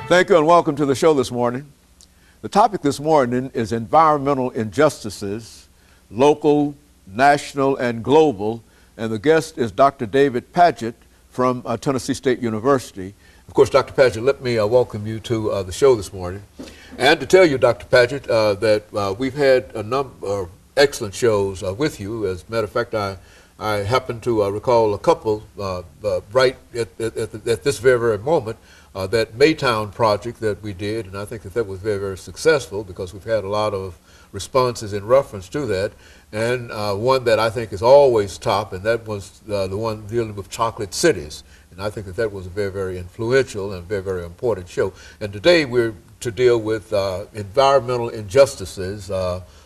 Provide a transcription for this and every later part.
Thank you and welcome to the show this morning. The topic this morning is environmental injustices, local, national, and global. And the guest is Dr. DPadgett from Tennessee State University. Of course, Dr. Padgett, let me welcome you to the show this morning. And to tell you, Dr. Padgett, that we've had a number of excellent shows with you. As a matter of fact, I happen to recall a couple right at this very moment. That Maytown project that we did, and I think that was very, very successful because we've had a lot of responses in reference to that. And one that I think is always top, and that was the one dealing with chocolate cities. And I think that was a very, very influential and very, very important show. And today we're to deal with environmental injustices,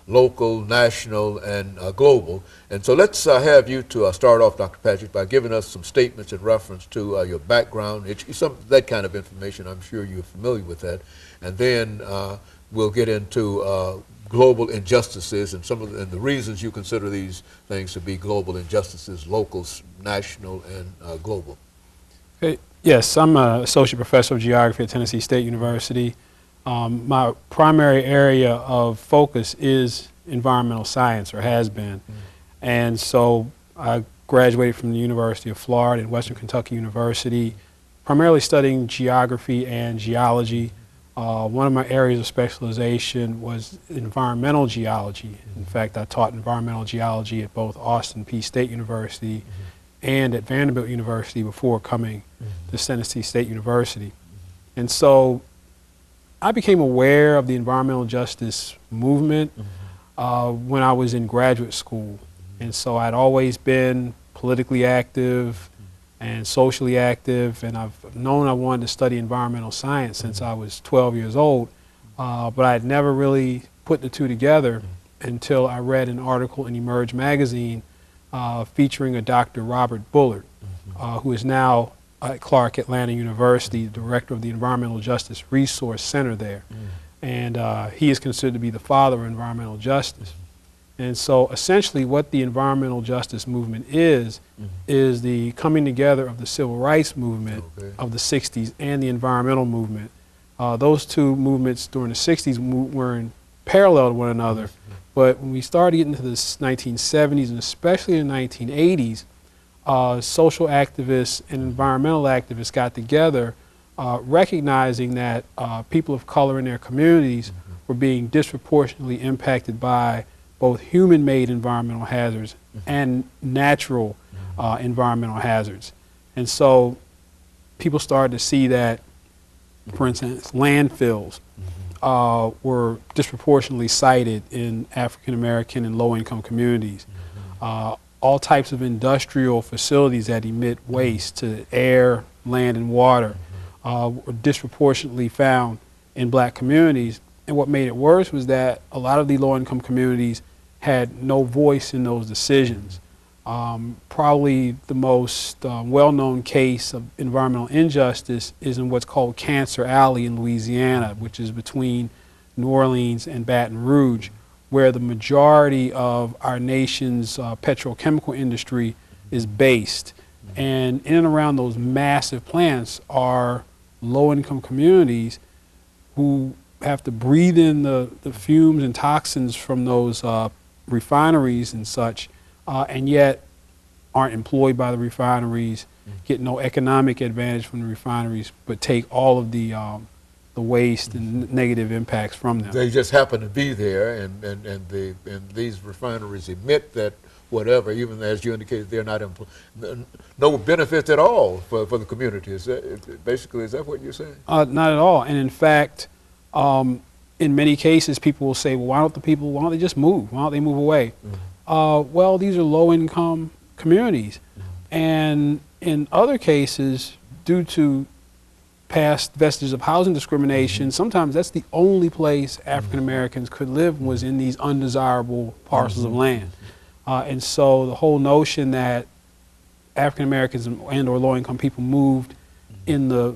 local, national, and global. And so let's have you to start off, Dr. Padgett, by giving us some statements in reference to your background, that kind of information. I'm sure you're familiar with that. And then we'll get into global injustices and and the reasons you consider these things to be global injustices, local, national, and global. Okay. Yes, I'm an associate professor of geography at Tennessee State University. My primary area of focus is environmental science, or has been. And so I graduated from the University of Florida and Western Kentucky University, primarily studying geography and geology. One of my areas of specialization was environmental geology. In fact, I taught environmental geology at both Austin Peay State University and at Vanderbilt University before coming to Tennessee State University. And so I became aware of the environmental justice movement when I was in graduate school. And so I'd always been politically active and socially active, and I've known I wanted to study environmental science since I was 12 years old, but I'd never really put the two together until I read an article in Emerge magazine featuring a Dr. Robert Bullard, who is now at Clark Atlanta University, director of the Environmental Justice Resource Center there. And he is considered to be the father of environmental justice. And so essentially what the environmental justice movement is the coming together of the civil rights movement of the 60s and the environmental movement. Those two movements during the 60s were in parallel to one another. But when we started getting into the 1970s and especially in the 1980s, social activists and environmental activists got together recognizing that people of color in their communities were being disproportionately impacted by both human-made environmental hazards and natural environmental hazards. And so people started to see that, for instance, landfills were disproportionately sited in African American and low-income communities. All types of industrial facilities that emit waste to air, land, and water were disproportionately found in black communities. And what made it worse was that a lot of the low-income communities had no voice in those decisions. Probably the most well-known case of environmental injustice is in what's called Cancer Alley in Louisiana, which is between New Orleans and Baton Rouge, where the majority of our nation's petrochemical industry is based. And in and around those massive plants are low-income communities who have to breathe in the fumes and toxins from those refineries and such, and yet aren't employed by the refineries, get no economic advantage from the refineries, but take all of the waste and negative impacts from them. They just happen to be there, and these refineries emit that whatever, even as you indicated, they're not no benefits at all for the community. Is that what you're saying? Not at all. And in fact, in many cases, people will say, well, why don't they just move? Why don't they move away? Well, these are low-income communities. And in other cases, due to past vestiges of housing discrimination, sometimes that's the only place African Americans could live was in these undesirable parcels of land. And so the whole notion that African Americans and or low-income people moved in the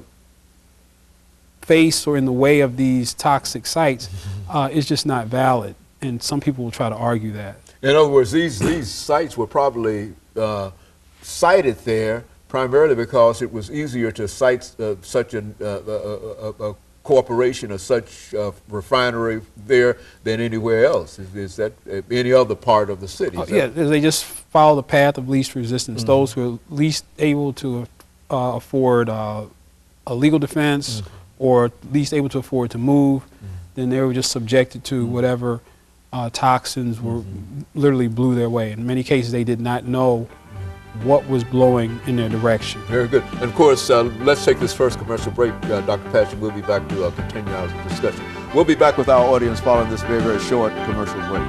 face or in the way of these toxic sites is just not valid. And some people will try to argue that. In other words, these sites were probably cited there primarily because it was easier to cite such a corporation or such refinery there than anywhere else? Is that any other part of the city? Yeah, they just follow the path of least resistance. Those who are least able to afford a legal defense or least able to afford to move, then they were just subjected to whatever toxins were literally blew their way. In many cases, they did not know what was blowing in their direction. Very good. And of course, let's take this first commercial break. Dr. Padgett, we'll be back to continue our discussion. We'll be back with our audience following this very, very short commercial break.